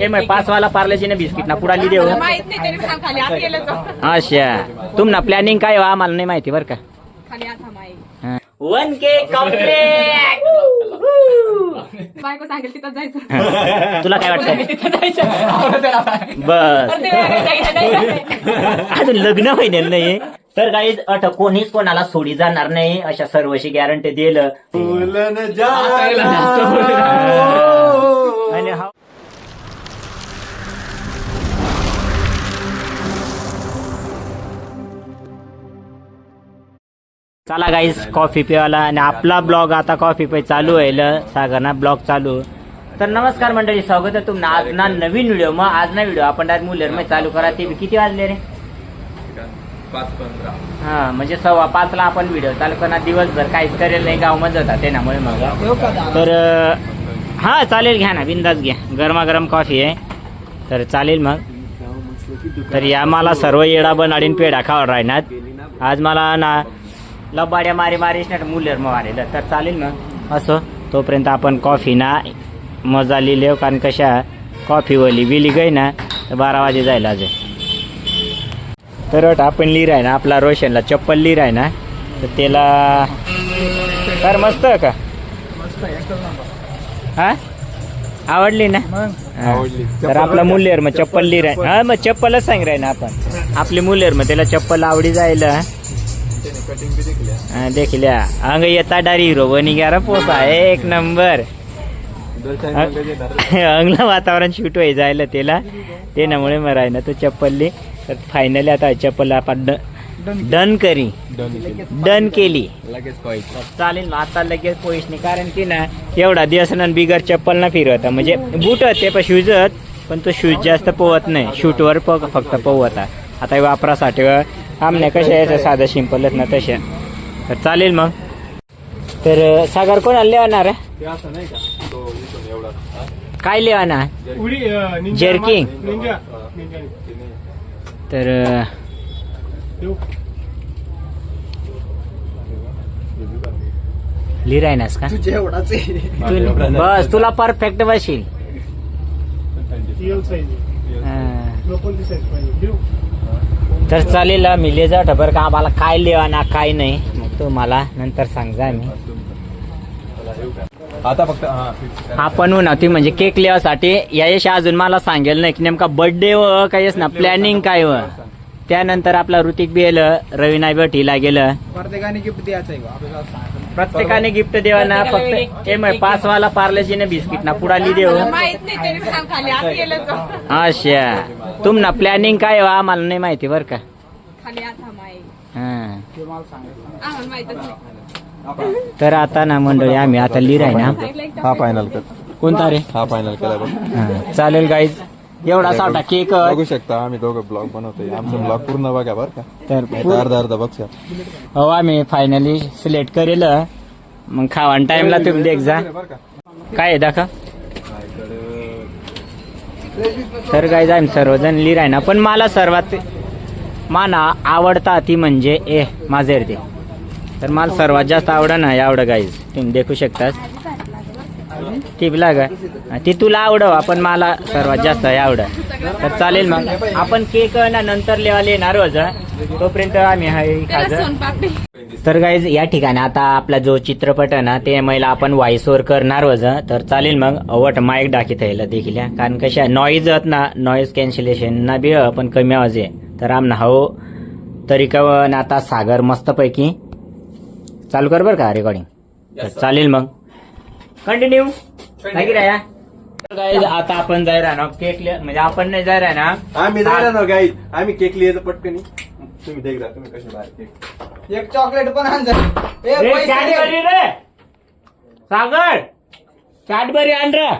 ए मैं 5 वाला पार्लेजी ने बिस्किट ना पुडा देऊ. माहित नाही तरी सांग खाली आत गेलं तर. अच्छा तुम ना प्लॅनिंग काय हो आम्हाला नाही माहिती बरं का. खाली आत माहिती 1K कम्प्लीट. बायको सांगेल तिथं जायचं. तुला काय वाटतं तिथं जायचं. बस जायचं. अजून लग्न होईल नाही. तर काही अट कोणीच कोणाला सोडी जाणार नाही अशा सर्वशी गॅरंटी दिलं. आणि हा चला गाईस कॉफी पिवाला आणि आपला ब्लॉग आता कॉफी पे चालू आहे सागरना ब्लॉग चालू. तर नमस्कार मंडळी स्वागत आहे तुम्हाला आज ना नवीन व्हिडिओ. मग आज ना व्हिडिओ आपण डायरेक्ट मुलेर मध्ये चालू करा. ते किती वाजले रे 5:15. हा म्हणजे 5:15 ला आपण व्हिडिओ चालू करणार. दिवसभर काहीच करेल नाही गाव मध्ये होता त्यामुळे मग तर हा चालेल घ्या ना बिंदास घ्या. गरमागरम कॉफी आहे तर चालेल मग. तर या मला सर्व येडा बनाडीन पेढा खावा राहणार आज मला ना लबाड्या मारी मुलेर मारेलं तर चालेल मग. असं तोपर्यंत आपण कॉफी ना मजा लिहिलेव कारण कशा कॉफी वली विली गई ना तर 12 वाजे जायला अजून. तर आपण लिहिराय ना आपला रोशनला चप्पल लिहिराय ना तर त्याला तर मस्त का हा आवडली ना. तर आपला मुलेर मग चप्पल लिहिराय हा मग चप्पलच सांग राय ना आपण आपली मुलेर मग त्याला चप्पल आवडी जायला देखल्या अंग येता डारी हिरो बनी ग्यारा पोसा एक नंबर. अंगला वातावरण शूट व्हाय जायला त्याला त्यामुळे मराय ना तो चप्पल तर फायनली आता चप्पल आपण डन केली चालेल. आता लगेच पोहीच नाही कारण की ना एवढा दिवस ना बिगर चप्पल ना फिरवता म्हणजे बूट ते पण शूज पण तो शूज जास्त पोवत नाही शूटवर फक्त पोवता. आता वापरासाठी आमने कशा यायचं साधं सिंपलच ना तशा. तर चालेल मग. तर सागर कोणाला लिहाणार काय लिहाणार जर्किंग तर लिरायनास का बस तुला परफेक्ट बशील. तर चालेल मी ले जा बरं का आम्हाला काय लिहा ना काय नाही मग तो मला नंतर सांगा. मी आता फक्त आपण नव्हती म्हणजे केक लिहासाठी यायशी अजून मला सांगेल नाही की नेमका बर्थडे व काहीच ना प्लॅनिंग काय व. त्यानंतर आपला ऋतिक बी गेलं रवी नाही भेटीला गेलं. प्रत्येकाने गिफ्ट देवा ना फक्त 5 वाला पार्लेजी ने बिस्किट ना पुडा देऊ. माहित नाही तरी सांग खाली आत गेलं तर. अच्छा तुम ना प्लॅनिंग काय हो आम्हाला नाही माहिती बरं का. खाली आत माहिती हा आम्हाला माहितच नाही. तर आता ना मंडळी आम्ही आता लिहिराय ना हा फायनल कर कोणता रे हा फायनल केला बघ. हा, चालेल गाईज एवढा साठा केक बघू शकता आम्ही दोघं ब्लॉग बनवतोय. आमचा ब्लॉग पूर्ण बघा बरं का. तर अर्धा बघा हो आम्ही फायनली सिलेक्ट करेल मग खावान टाइमला तुम्ही देख जा काय आहे दाखा. तर गाईज आम्ही सर्वजण लिहिराय ना पण मला सर्वात माना आवडता ती म्हणजे माझे ते. तर मला सर्वात जास्त आवडा ना आवडं गाईज तुम्ही देखू शकतास टिपला का ती तुला आवडव आपण मला सर्वात जास्त आवड. तर चालेल मग आपण केक ना नंतर लेवायला येणार रोज तोपर्यंत आम्ही खायचं. तर गाईज या ठिकाणी आता आपला जो चित्रपट आहे ना ते महिला आपण व्हॉइस ओव्हर करणार रोज. तर चालेल मग अवट माईक दाखवता येईल देखील कारण कशा नॉईज ना नॉईज कॅन्सलेशन ना बी पण कमी आवाज आहे. तर आमना हो तरी का आता सागर मस्तपैकी चालू कर बरं का रेकॉर्डिंग. चालेल मग कंटिन्यू नाही राया. गाईज आता आपण जाय ना केक म्हणजे आपण नाही जाय ना आम्ही जायला ना गाई आम्ही केक लिहायचं पटकन तुम्ही देख तुम्ही कसे बाहेर केक एक चॉकलेट पण आण जा. कॅडबरी रे सागर कॅडबरी आण रे.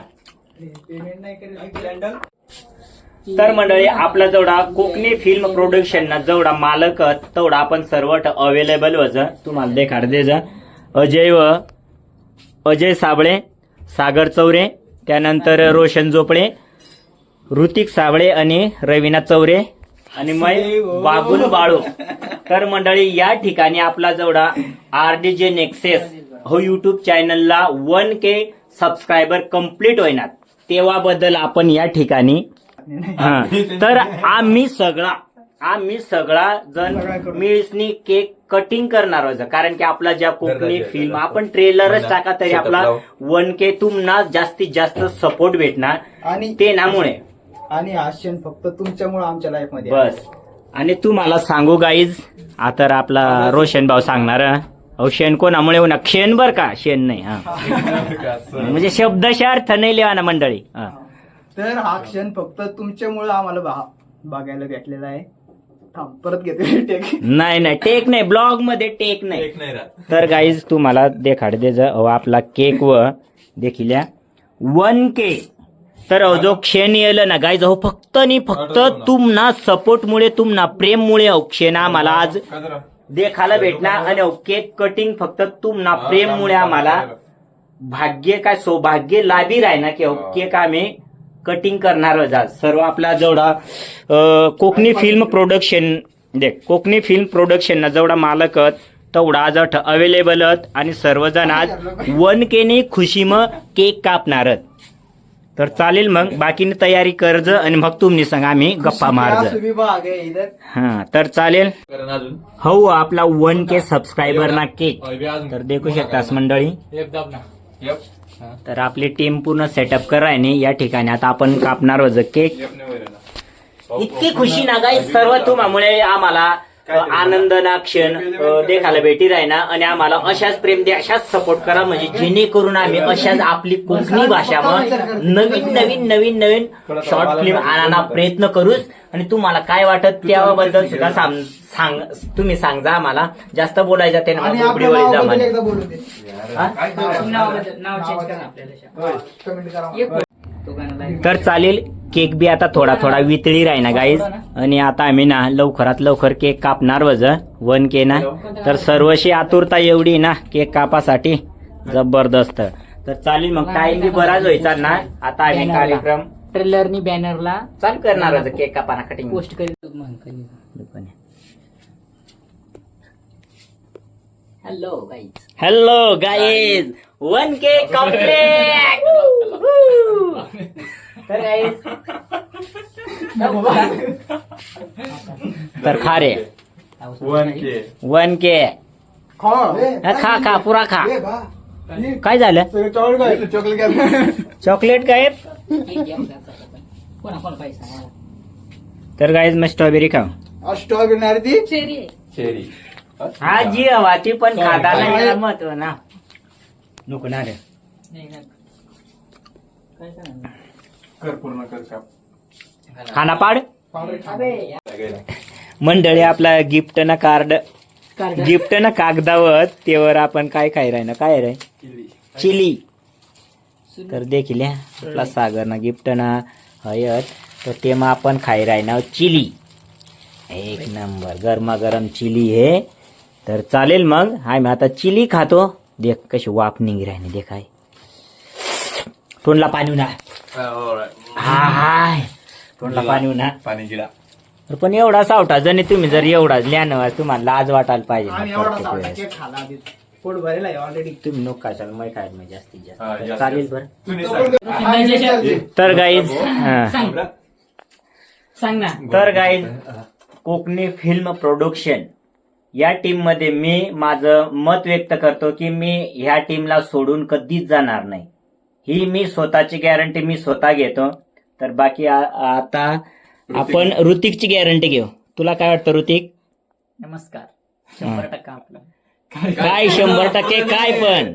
तर मंडळी आपला जेवढा कोकणी फिल्म प्रोडक्शन ना जेवढा मालक तेवढा आपण सर्व अवेलेबल वज तुम्हाला देखाड दे जा. अजय साबळे सागर चौरे त्यानंतर रोशन जोपळे ऋतिक साबळे आणि रवीना चौरे आणि मै बाबुल बाळू. तर मंडळी या ठिकाणी आपला जेवढा RDJ नेक्सेस हो युट्यूब चॅनलला 1K सबस्क्रायबर कम्प्लीट होईनात तेव्हाबद्दल आपण या ठिकाणी हा, तर आम्ही सगळा जण मिळसनी केक कटिंग करणार आहोत, कारण की आपला ज्या कोकणी फिल्म आपण ट्रेलरच टाका तरी आपला 1K तुम्हाला जास्तीत जास्त सपोर्ट भेटणार आणि ते नामुळे आणि हा क्षण फक्त तुमच्यामुळे आमच्या लाईफ मध्ये बस. आणि तुम्हाला सांगू गाईज, आता आपला रोशन भाऊ सांगणार अहो शेण कोणामुळे होणार शेण बर का शेण नाही हा म्हणजे शब्दशः अर्थ नाही लिहा ना मंडळी हा. तर हा क्षण फक्त तुमच्यामुळे आम्हाला बघायला भेटलेला आहे. थांब, परत घेतो टेक. नाही टेक नाही, ब्लॉग मध्ये टेक नाही. एक नाही राहत. तर गाईज तुम्हाला देखाड दे आपला केक व देखील 1K. तर जो क्षण येलं ना गाईज फक्त तुम्हाला सपोर्ट मुळे तुम्हाला प्रेम मुळे क्षण आम्हाला आज देखायला भेटणार आणि केक कटिंग फक्त तुम्हाला प्रेम मुळे आम्हाला भाग्य काय सौभाग्य लाभी राहीना की केक आम्ही कटिंग करणार आहोत. सर्व आपला जेवढा कोकणी फिल्म प्रोडक्शन जेवढा मालक तेवढा आज अवेलेबल आणि सर्वजण आज 1K खुशी मग केक कापणार. तर चालेल मग बाकीने तयारी कर्ज आणि मग तुम्ही सांगा आम्ही गप्पा मारज. हा तर चालेल. हो आपला 1K सबस्क्रायबर ना केक तर देखू शकतास मंडळी. तर आपली टीम पूर्ण सेटअप करायने या ठिकाणी आता आपण कापणार होत केक. इतकी खुशी ना गाई सर्व तुम्हामुळे आम्हाला आनंद ना क्षण देखायला भेटी राहिना आणि आम्हाला अशाच प्रेम दे, अशाच सपोर्ट करा म्हणजे जेणेकरून आम्ही अशाच आपली कोकणी भाषा नवीन शॉर्ट फिल्म आणण्याचा प्रयत्न करूच. आणि तुम्हाला काय वाटत त्याबद्दल सुद्धा सांग तुम्ही सांगा आम्हाला. जास्त बोलायचं ते तर चालेल. केक बी आता थोडा वितळी राही ना गाईज आणि आता आम्ही ना लवकरात लवकर केक कापणार वज 1K ना. तर सर्वशी आतुरता एवढी ना केक कापासाठी जबरदस्त. तर चालेल मग टाइम बी बराच व्हायचा ना. आता आम्ही कार्यक्रम ट्रेलरनी बॅनरला चालू करणार होतं केक कापाना कटिंग पोस्ट करेल. Hello guys 1K complete. तर खा रे 1K खा पुरा खा. काय झालं चॉकलेट काय. तर गाईज मग स्ट्रॉबेरी खाऊ. स्ट्रॉबेरी चेरी हा जी हवा ती पण खाता महत्व ना नको ना रे. कर पूर्ण कर काप. खाना पाड मंडळी आपला गिफ्ट ना गिफ्ट ना कागदावर तेवर आपण काय राही काय रे चिली. तर देखील आपला सागर ना गिफ्ट ना हयत तर ते मग आपण खाई राही चिली. एक नंबर गरमागरम चिली हे. तर चालेल मग हाय मी आता चिली खातो. देख कशी वाफ निघी राहिली देखाय तोंडला पाणी उन्हा हाय तोंडला पाणी उन्हा पाणी गिळा. पण एवढा सावटा जणी तुम्ही जर एवढा लिहान तुम्हाला लाज वाटायला पाहिजे पोट भरेल आहे ऑलरेडी. तुम्ही नको खाशाल मग खाय मग जास्तीत हा, जास्त जास्त. चालेल बरं. तुम्ही सांग. तर गाईज सांग ना. तर गाईज कोकणी फिल्म प्रोडक्शन या टीम मध्ये मी माझं मत व्यक्त करतो की मी ह्या टीमला सोडून कधीच जाणार नाही. ही मी स्वतःची गॅरंटी मी स्वतः घेतो. तर बाकी आता आपण ऋतिकची गॅरंटी घेऊ. तुला काय वाटतं ऋतिक. नमस्कार. 100% आपलं काय 100% काय पण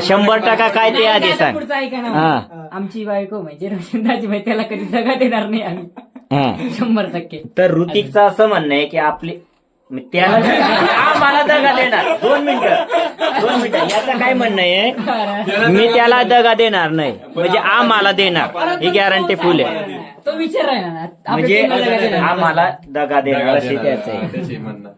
100% काय ते आधी सांग. पुढचं ऐका ना. हा आमची बायको म्हणजे रोशनदाची बाई त्याला कधी दगा देणार नाही आम्ही. हा 100%. तर ऋतिकचं असं म्हणणं आहे की आपली त्याला मला दगा देणार. 2 मिनिटं याचं काय म्हणणं आहे मी त्याला दगा देणार नाही म्हणजे आम्हाला देणार ही गॅरंटी फुल आहे. तो विचार आहे ना म्हणजे आम्हाला दगा देणार असे त्याचं आहे. त्याची म्हणणं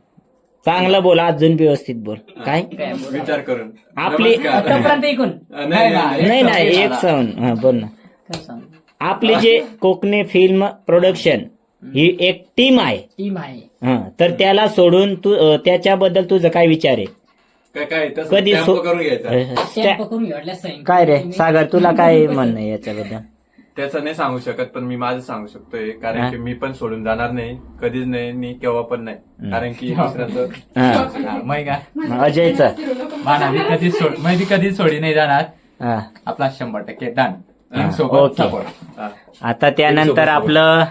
चांगलं बोल अजून व्यवस्थित बोल. काय विचार करून आपली आतापर्यंत ऐकून नाही एक साऊंड हा बोल ना. काय सांग. आपली जे कोकणी फिल्म प्रोडक्शन ही एक टीम आहे. टीम आहे. हा तर त्याला सोडून तू त्याच्याबद्दल तुझं काय विचार आहे. काय तसं कधी stamp करून घ्यायचा स्टॅम्प करून घेतल्या सही काय रे सागर तुला काय म्हणणं आहे याच्याबद्दल? त्याचं नाही सांगू शकत, पण मी माझं सांगू शकतोय, हा. कारण की मी पण सोडून जाणार नाही, कधीच नाही आणि केव्हा पण नाही, कारण की दुसऱ्याचं हा. मग का मग अजयचं माना मी कधीच सोड मी कधीच सोडी नाही जाणार. हा. आपला 100% डन. हा, सोबत ओके. support. हा. आता त्यानंतर आपलं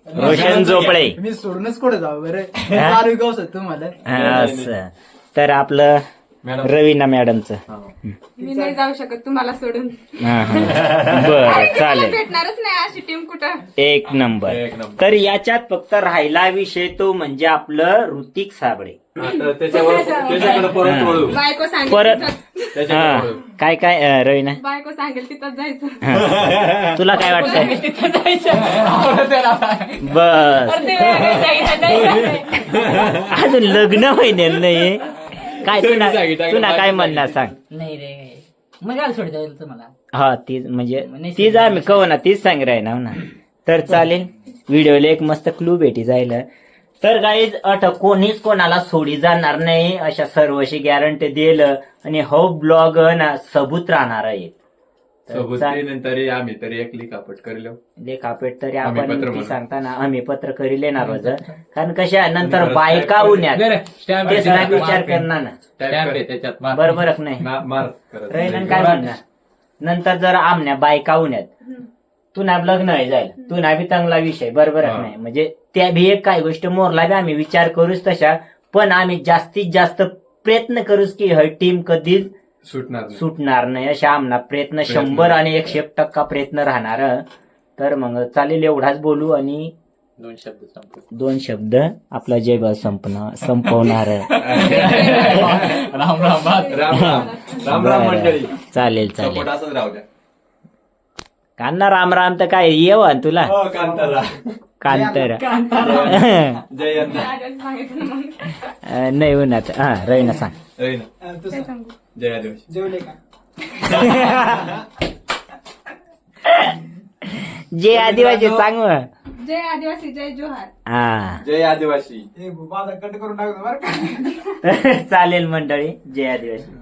रोशन झोपळे. मी सोडूनच कुठे जाऊ बरं चालू गावस तुम्हाला हा, असं तर आपलं मॅडम. रवीना मॅडमचं. हा. मी नाही जाऊ शकत तुम्हाला सोडून. हा, हा. बरं मला चालेल, भेटणारच नाही अशी टीम कुठं. एक नंबर. एक नंबर. तर याच्यात फक्त राहिला विषय तो म्हणजे आपलं ऋतिक साबळे. आता त्याच्याकडे परत वळू. बायको सांगेल परत तिथंच- त्याच्याकडे हा वळू. काय काय रवीना बायको सांगेल तिथंच जायचं. हा. तुला काय वाटतंय? तिथं जायचं बस अरे ते वेगळं जायचं, जायचं. अजून लग्न महिन्यात नाही काय तुला तुला काय म्हणणार सांग? नाही रे मग काय सोड जाईल तुम्हाला. हा तीच म्हणजे नाही, तीच आम्ही कव ना तीच सांग राही ना तर चालेल. व्हिडिओला एक मस्त क्लू भेटी जाईल. तर गाईज कोणीच कोणाला सोडी जाणार नाही अशा सर्वशी गॅरंटी दिलं आणि हो ब्लॉग ना सबूत राहणार आहे. सोबत नंतर आम्ही तरी एक लिखापट करेल. लेखापेट तरी आम्ही आपण पत्र ती म्हणू. सांगताना आम्ही पत्र करी लेणार होतं कारण कशा नंतर बायका उन्यात Stamp तेच आहे, ना विचार करणार ना Stamp आहे त्याच्यात मार. बरोबर नाही मार करत. रहिणन काय म्हणणार नंतर जर आमण्या बायका उन्यात तू ना लग्न आहे जाईल तू ना बी चांगला विषय बरोबर हा. नाही म्हणजे त्या बी एक काय गोष्ट मोरला बी आम्ही विचार करूच तशा पण आम्ही जास्तीत जास्त प्रयत्न करूच की ही टीम कधीच सुटणार नाही. सुटणार नाही अशा आमना प्रयत्न 100 आणि 101% प्रयत्न राहणार. तर मग चालेल एवढाच बोलू आणि 2 शब्द संपले. 2 शब्द आपला जय संपवणार. राम राम बात. राम राम राम राम मंडळी. चालेल चालेल सपोर्ट असंच राहू द्या. कांना राम राम तर काय येव तुला हो कांतारा. कांतर जय अण्णा. आजच सांगितलं मग. नाही उन्हात हा रवीना सांग. रवीना. काय सांगू? जय आदिवासी. जेवले का जे आदिवासी सांग मग. जय आदिवासी जय जोहार. हा जय आदिवासी. हे माझा कट करून टाकतो बरं का चालेल मंडळी जय आदिवासी.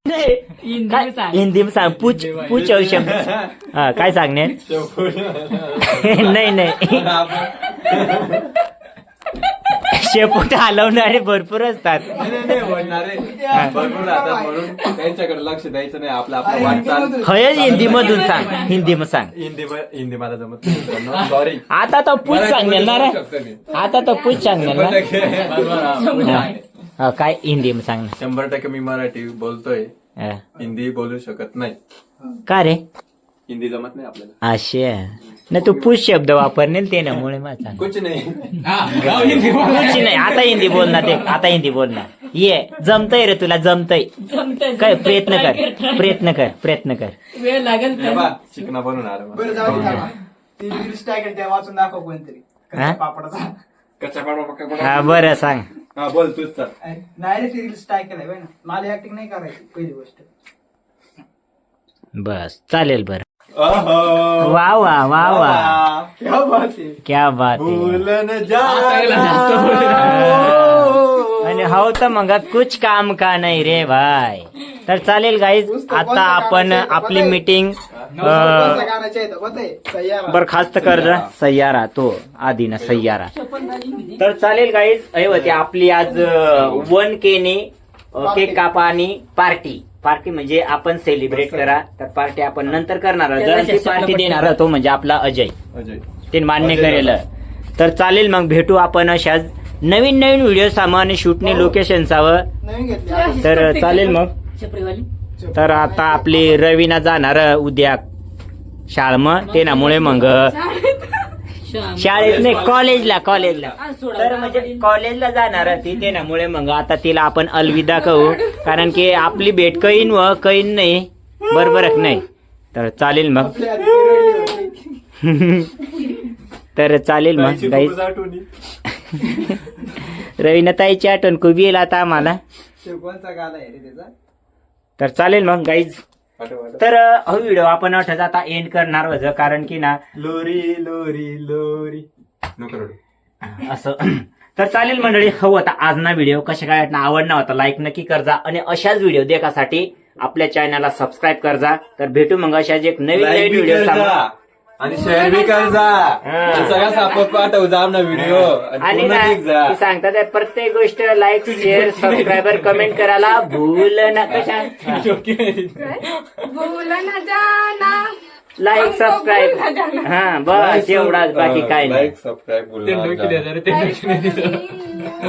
हिंदी काय? में सांग. हिंदी में सांग पूछ पूछ शब्द हा काय सांगणे नाही नाही शेपूट हलवणारे भरपूर असतात. नाही बोलणारे भरपूर राहतात म्हणून त्यांच्याकडे लक्ष द्यायचं नाही. आपलं आपलं वाटचाल. खयच हिंदी मधून सांग हिंदी मग सांग. हिंदी मला जमत नाही. सॉरी. आता तर पूछ सांगणार ना रे. आता तर पूछ सांगणार ना बरोबर, हा. हा, काय हिंदी में सांग 100% मी मराठी बोलतोय. ना. हिंदी बोलू शकत नाही. का रे हिंदी जमत नाही आपल्याला. असे नाही तू पूछ शब्द वापरणे ते ना मुळे मला सांग. कुछ नाही. हा, जाऊ हिंदी बोल. पूछ नाही आता हिंदी बोलणार ते आता हिंदी बोलणार ये जमतय रे तुला जमतय जमतंय, काय जमतंय, प्रयत्न try कर try. प्रयत्न कर वेळ लागेल हे तर. बा, शिकणं बनून आलं मला. बरं जाऊ दे थांबा. ती रील्स टाकेल त्या वाचून दाखव कोणतरी हा? कच्च्या पापडाचा कच्चा पाडवा हा बरं सांग. हा बोल तूच तर. नाही रे ती रील्स टाकेल आहे ना मला ऍक्टिंग नाही करायची पहिली गोष्ट बस चालेल बरं. अहो. वा वा वा वा क्या बात आहे क्या बात आहे. भूलन जास्त बोलू आणि हो तर मग कुछ काम का नाही रे भाई. तर चालेल गाईज आता आपण आपली मीटिंग कोणतं गाण्याचं आहे तर आहे सय्यारा. बरखास्त कर्ज सय्यारा तो आधी ना सय्यारा. तर चालेल गाईज हे होती आपली आज 1K ने केक कापा आणि पार्टी म्हणजे आपण सेलिब्रेट करा. तर पार्टी आपण नंतर करणार आहोत. जर ती पार्टी देणार तो म्हणजे आपला अजय अजय. ते मान्य करेल. तर चालेल मग भेटू आपण अशाच नवीन व्हिडिओ सामान शूटने लोकेशनचावं. नवीन घेतली तर चालेल मग. छपरीवाली तर आता आपली रवीना जाणार उद्या शाळम ते नामुळे मग शाळेत नाही कॉलेजला तर म्हणजे कॉलेजला जाणार ती ते नामुळे मग आता तिला आपण अलविदा कहू कारण की आपली भेट कैन व कैन नाही बरोबर नाही. तर चालेल मग आपली आधी रडली होती. तर चालेल मग ताईची गाईज खूपच आठवणी. रवीना ताईची आठवण खूप येईल आता आम्हाला. ते कोणचा गाणं आहे रे त्याचा तर चालेल मग गाईज. आठव. तर हा व्हिडिओ आपण अठाच आता एंड करणार होतं कारण की ना लोरी लोरी लोरी नको रडू. असं तर चालेल मंडळी, हो आता आज ना व्हिडिओ कशा काय वाटणार, आवडला होता लाईक नक्की करजा आणि अशाच व्हिडिओ देखासाठी आपल्या चॅनलला सबस्क्राईब करजा. तर भेटू मग अशाच एक नवीन Like नवीन बी व्हिडिओ कर जा. आणि शेअर बी कर जा. आणि सगळ्या सापड पाठव जा ना व्हिडिओ आणि पूर्ण ना देख जा. ती सांगतात आहे, प्रत्येक गोष्ट लाईक शेअर सबस्क्रायबर कमेंट करायला भूल ना कशा भूल ना जाना लाईक हमको सबस्क्राईब भूल ना जाना. हा बस एवढाच, बाकी काय नाही. लाईक सबस्क्राईब ते डोकी द्या जरा, ते डोकी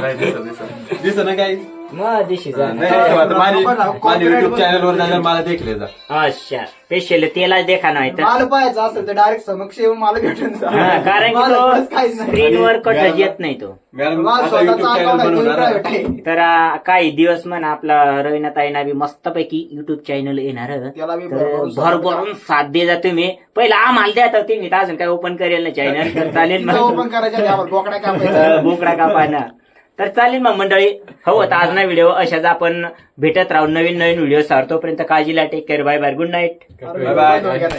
नाही दिसत. दिसत ना काही मग दिशी जा. माझ्या युट्यूब चॅनल वर जाणार मला देखले जा. अच्छा स्पेशल त्याला देखा नाही तर मला पाहायचं असेल तर डायरेक्ट समक्ष येऊन मला भेटून जा. हा, कारण की मला तो इकडंच काहीच नाही. स्क्रीनवर कटच येत नाही तो. मॅडम माझा आता स्वतःचा युट्यूब चॅनल account आहे, बनवणार private आहे. आहे. तर काही दिवस म्हणा आपला रवीनाताईंना बी मस्तपैकी युट्यूब चॅनल येणार त्याला बी तर भरभरून साथ भरभरून साथ दे जा तुम्ही. पहिला आम्हाला द्या तर तुम्ही तर अजून काय ओपन करेल ना चॅनल, तर चालेल तिचं मग open करायचं आहे, आम्हाला बोकडा कापायचा. बोकडा कापाना. तर चालेल मग मंडळी, हो आता आज ना व्हिडिओ अशाच आपण भेटत राहू नवीन नवीन व्हिडिओ सार. तोपर्यंत काळजीला take care, bye bye, good night. अरे, Bye bye. बंद वगैरे.